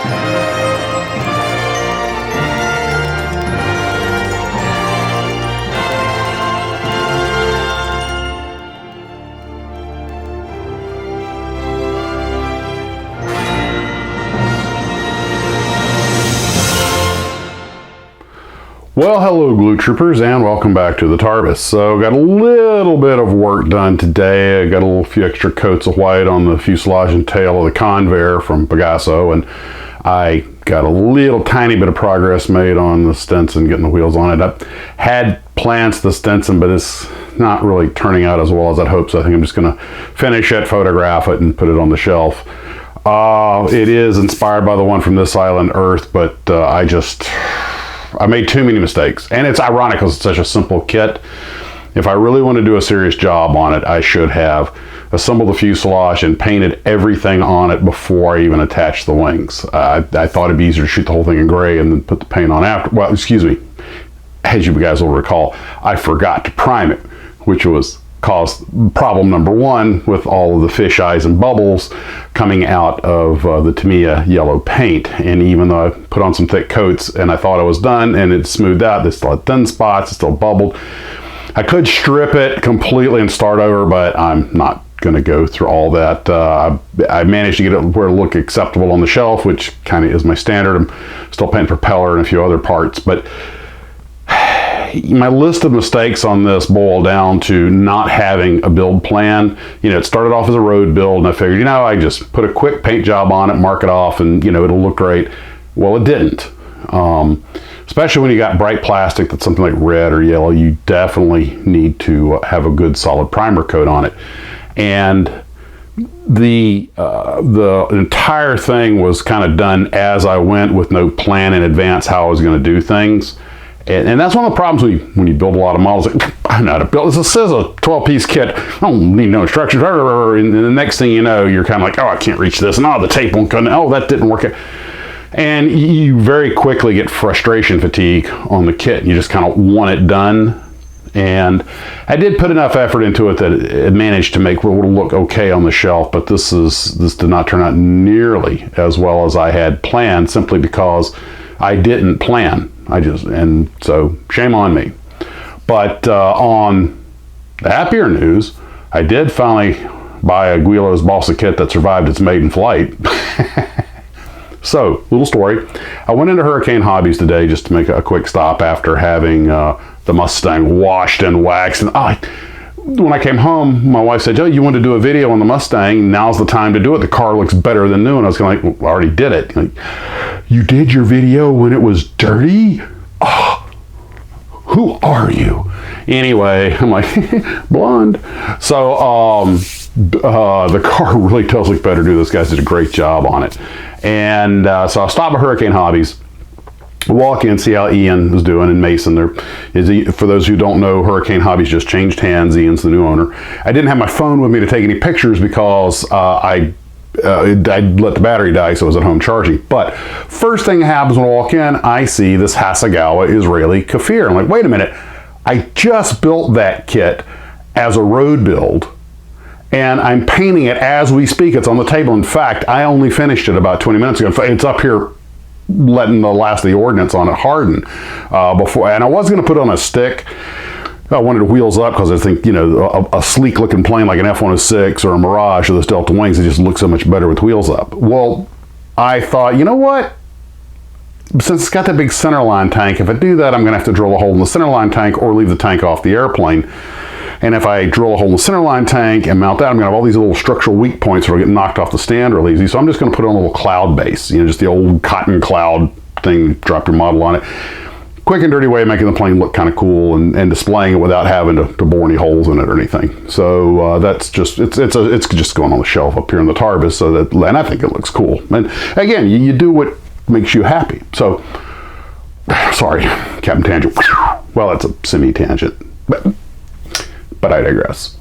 Well, hello glue troopers, and welcome back to the TARDIS. So got a little bit of work done today. I got a few extra coats of white on the fuselage and tail of the Convair from Pegaso, and I got a little tiny bit of progress made on the Stinson, getting the wheels on it. I had plans for the Stinson, but it's not really turning out as well as I'd hoped, so I think I'm just going to finish it, photograph it, and put it on the shelf. It is inspired by the one from this island, Earth, but I made too many mistakes, and it's ironic because it's such a simple kit. If I really want to do a serious job on it, I should have assembled the fuselage and painted everything on it before I even attached the wings. I thought it'd be easier to shoot the whole thing in gray and then put the paint on after. Well, excuse me, as you guys will recall, I forgot to prime it, which caused problem number one with all of the fish eyes and bubbles coming out of the Tamiya yellow paint. And even though I put on some thick coats and I thought I was done and it smoothed out, they still had thin spots, it still bubbled. I could strip it completely and start over, but I'm not going to go through all that. I managed to get it where it looked acceptable on the shelf, which kind of is my standard. I'm still painting propeller and a few other parts, but my list of mistakes on this boil down to not having a build plan. It started off as a road build, and I figured, I just put a quick paint job on it, mark it off, and it'll look great. Well, it didn't. Especially when you got bright plastic that's something like red or yellow, you definitely need to have a good solid primer coat on it. And the entire thing was kind of done as I went, with no plan in advance how I was going to do things. And that's one of the problems when you build a lot of models. Like, I know how to build. This is a 12-piece kit. I don't need no instructions. And the next thing you know, you're kind of like, oh, I can't reach this. And the tape won't come. Oh, that didn't work. And you very quickly get frustration fatigue on the kit. You just kind of want it done. And I did put enough effort into it that it managed to make it look okay on the shelf. But this did not turn out nearly as well as I had planned, simply because I didn't plan. And so shame on me. But on the happier news, I did finally buy a Guillows balsa kit that survived its maiden flight. So, little story. I went into Hurricane Hobbies today just to make a quick stop after having the Mustang washed and waxed. And when I came home, my wife said, "Oh, you want to do a video on the Mustang? Now's the time to do it. The car looks better than new." And I was kind of like, well, I already did it. Like, you did your video when it was dirty? Oh, who are you? Anyway, I'm like, blonde. So the car really does look better, dude. This guy did a great job on it. And so I stopped at Hurricane Hobbies, walk in, see how Ian was doing, and Mason. For those who don't know, Hurricane Hobbies just changed hands. Ian's the new owner. I didn't have my phone with me to take any pictures because I let the battery die, so I was at home charging. But first thing that happens when I walk in, I see this Hasegawa Israeli Kafir. I'm like, wait a minute, I just built that kit as a road build, and I'm painting it as we speak. It's on the table. In fact, I only finished it about 20 minutes ago. It's up here letting the last of the ordnance on it harden before, and I was going to put it on a stick. I wanted wheels up because I think, a sleek looking plane like an F-106 or a Mirage or those Delta Wings, it just looks so much better with wheels up. Well, I thought, you know what? Since it's got that big centerline tank, if I do that, I'm going to have to drill a hole in the centerline tank or leave the tank off the airplane. And if I drill a hole in the centerline tank and mount that, I'm going to have all these little structural weak points that will get knocked off the stand real easy. So I'm just going to put it on a little cloud base, just the old cotton cloud thing, drop your model on it. Quick and dirty way of making the plane look kind of cool and displaying it without having to bore any holes in it or anything. So that's just, it's just going on the shelf up here in the TARDIS, and I think it looks cool. And again, you do what makes you happy. So, sorry, Captain Tangent. Well, that's a semi-tangent, but I digress.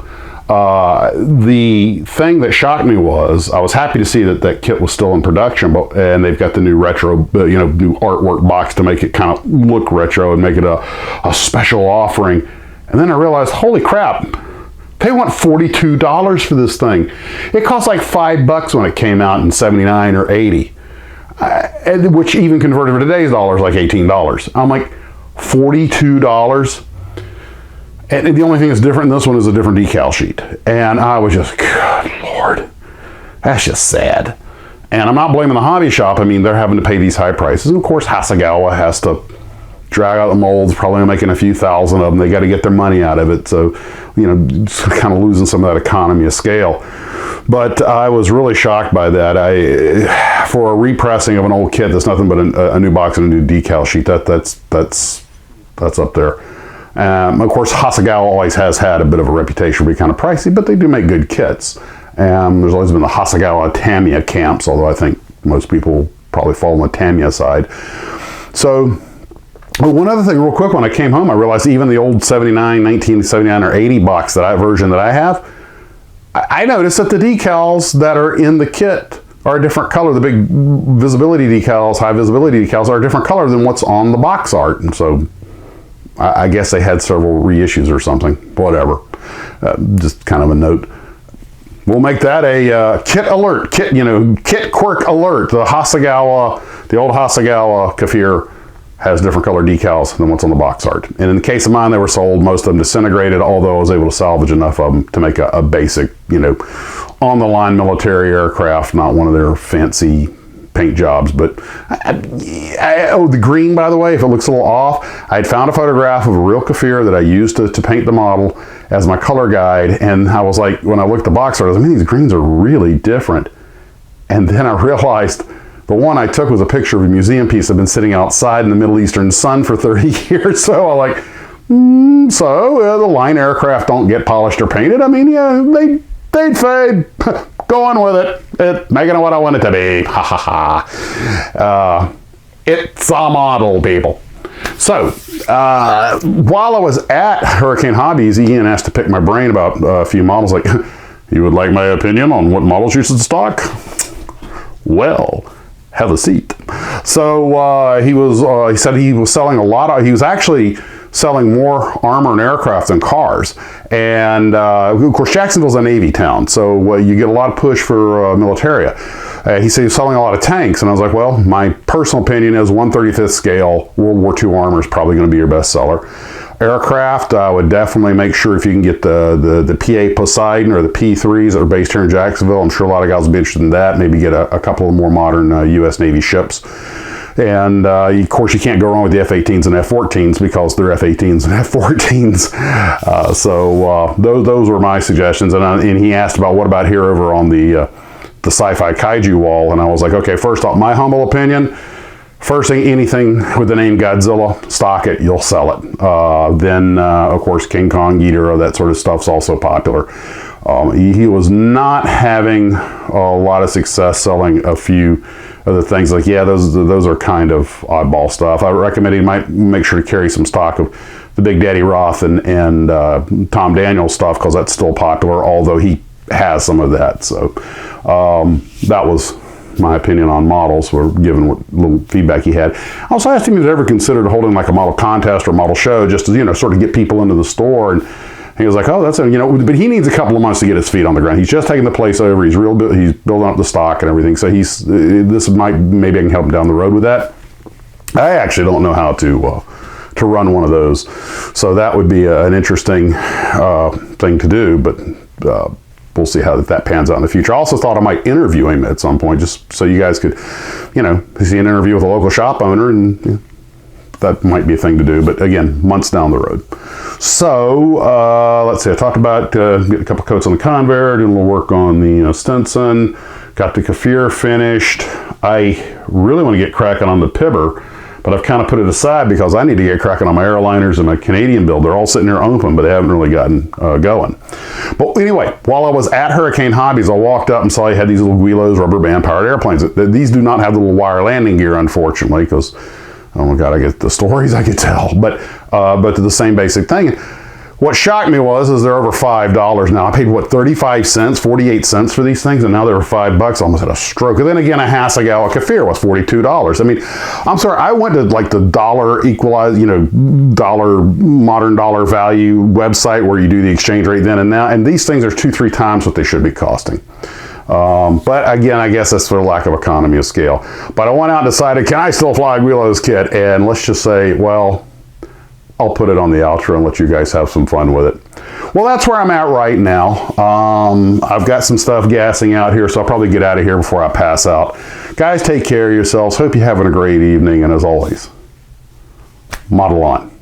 The thing that shocked me was I was happy to see that kit was still in production, and they've got the new retro, new artwork box to make it kind of look retro and make it a special offering. And then I realized, holy crap, they want $42 for this thing. It cost like $5 when it came out in '79 or '80. which even converted to today's dollars, like $18. I'm like, $42? And the only thing that's different in this one is a different decal sheet. And I was just, good Lord, that's just sad. And I'm not blaming the hobby shop. I mean, they're having to pay these high prices. And of course, Hasegawa has to drag out the molds, probably making a few thousand of them. They got to get their money out of it. So, you know, kind of losing some of that economy of scale. But I was really shocked by that. For a repressing of an old kit that's nothing but a new box and a new decal sheet, that's up there. Of course, Hasegawa always has had a bit of a reputation for being kind of pricey, but they do make good kits. There's always been the Hasegawa Tamiya camps, although I think most people probably fall on the Tamiya side. So, one other thing real quick, when I came home, I realized even the old 1979 or 80 box version that I have, I noticed that the decals that are in the kit are a different color. The big visibility decals, high visibility decals, are a different color than what's on the box art. And so I guess they had several reissues or something. Whatever. Just kind of a note. We'll make that a kit alert, kit quirk alert. The old Hasegawa Kafir has different color decals than what's on the box art. And in the case of mine, they were sold. Most of them disintegrated, although I was able to salvage enough of them to make a basic, on-the-line military aircraft, not one of their fancy paint jobs. But, the green, by the way, if it looks a little off, I had found a photograph of a real Kafir that I used to paint the model as my color guide. And I was like, when I looked at the box art, I was like, man, these greens are really different. And then I realized the one I took was a picture of a museum piece that had been sitting outside in the Middle Eastern sun for 30 years. So I'm like, the line aircraft don't get polished or painted. I mean, yeah, they'd fade. Go on with it. Making it what I want it to be. Ha ha ha. It's a model, people. So, while I was at Hurricane Hobbies, Ian asked to pick my brain about a few models. Like, you would like my opinion on what models you should stock? Well, have a seat. So he said he was selling he was actually selling more armor and aircraft than cars. And of course, Jacksonville's a Navy town, so you get a lot of push for militaria. He said he was selling a lot of tanks, and I was like, well, my personal opinion is 1/35th scale World War II armor is probably going to be your best seller. Aircraft, I would definitely make sure if you can get the PA Poseidon or the P3s that are based here in Jacksonville. I'm sure a lot of guys will be interested in that. Maybe get a couple of more modern U.S. Navy ships. And of course, you can't go wrong with the F-18s and F-14s because they're F-18s and F-14s. So those were my suggestions. And he asked about what about here over on the sci-fi kaiju wall. And I was like, okay, first off, my humble opinion, first thing, anything with the name Godzilla, stock it, you'll sell it. Then, of course, King Kong, Ghidorah, that sort of stuff's also popular. He was not having a lot of success selling a few other things. Like, yeah, those are kind of oddball stuff. I recommend he might make sure to carry some stock of the Big Daddy Roth and Tom Daniels stuff, because that's still popular, although he has some of that. So that was my opinion on models, or given what little feedback he had. I also asked him if he ever considered holding like a model contest or model show, just to, sort of get people into the store. And he was like, oh, that's but he needs a couple of months to get his feet on the ground. He's just taking the place over. He's building up the stock and everything. So maybe I can help him down the road with that. I actually don't know how to run one of those. So that would be an interesting thing to do, but we'll see how that pans out in the future. I also thought I might interview him at some point, just so you guys could, see an interview with a local shop owner, and that might be a thing to do. But again, months down the road. So let's see. I talked about getting a couple coats on the conveyor, doing a little work on the Stinson, got the Kafir finished. I really want to get cracking on the Pibber, but I've kind of put it aside because I need to get cracking on my airliners and my Canadian build. They're all sitting there open, but they haven't really gotten going. But anyway, while I was at Hurricane Hobbies, I walked up and saw he had these little Guillows rubber band powered airplanes. These do not have the little wire landing gear, unfortunately, because, oh my God, I get the stories I could tell. But they're the same basic thing. What shocked me is they're over $5 now. I paid, 35 cents, 48 cents for these things, and now they're $5. Almost had a stroke. And then again, a Hasegawa Kafir was $42. I mean, I'm sorry, I went to like the dollar modern dollar value website where you do the exchange rate then and now, and these things are 2-3 times what they should be costing. But again, I guess that's for lack of economy of scale. But I went out and decided, can I still fly a Guillows kit? And let's just say, well, I'll put it on the outro and let you guys have some fun with it. Well, that's where I'm at right now. I've got some stuff gassing out here, so I'll probably get out of here before I pass out. Guys, take care of yourselves. Hope you're having a great evening, and as always, model on.